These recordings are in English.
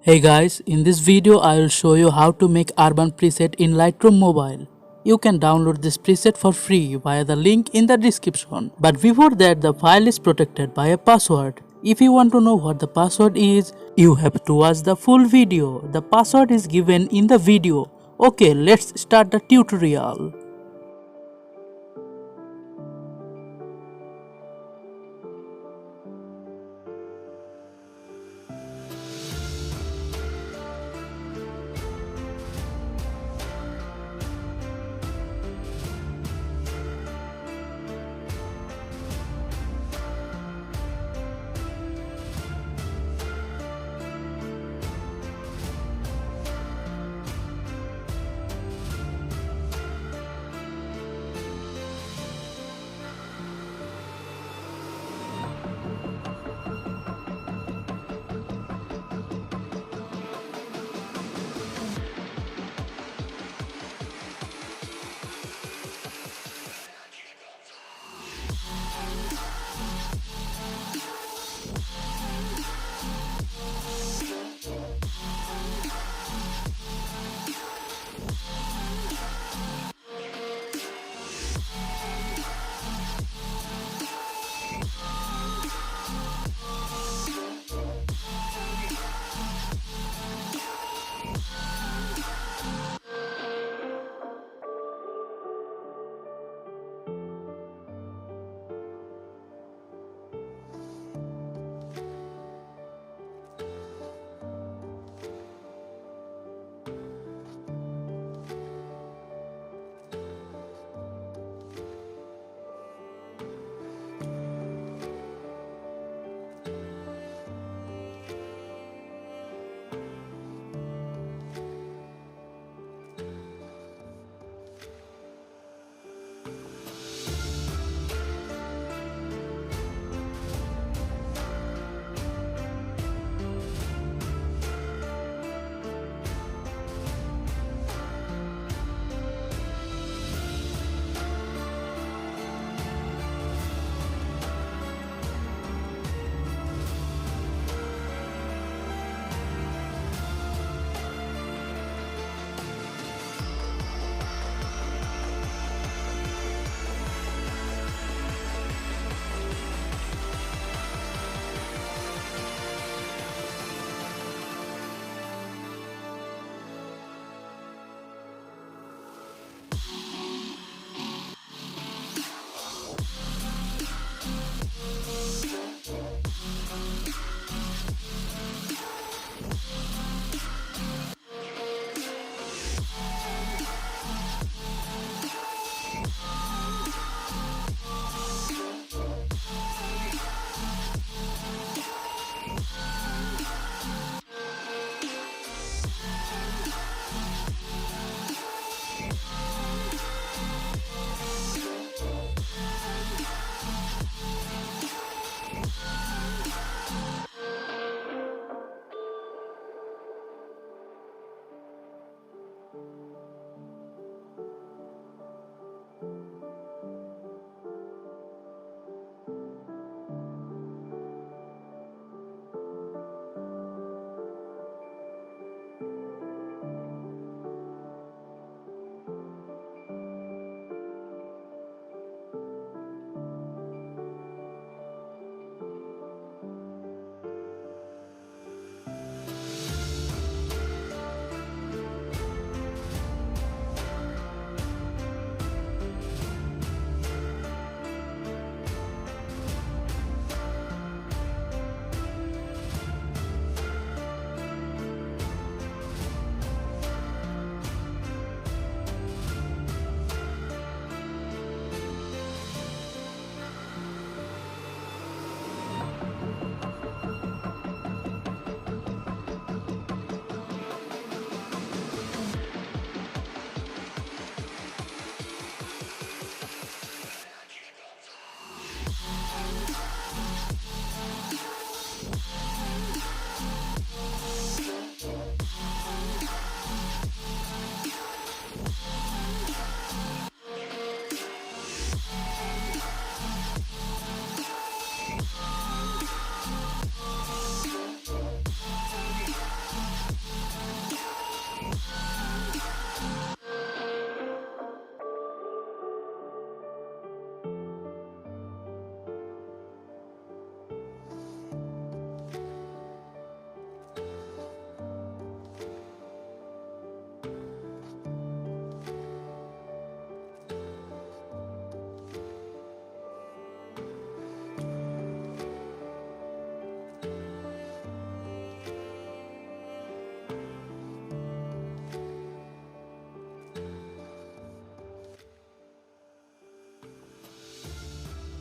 Hey guys, in this video I will show you how to make urban preset in Lightroom Mobile. You can download this preset for free via the link in the description. But before that, the file is protected by a password. If you want to know what the password is, you have to watch the full video. The password is given in the video. Okay, let's start the tutorial.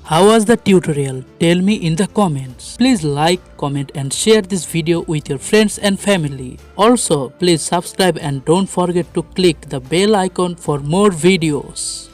How was the tutorial? Tell me in the comments. Please like, comment and share this video with your friends and family. Also, please subscribe and don't forget to click the bell icon for more videos.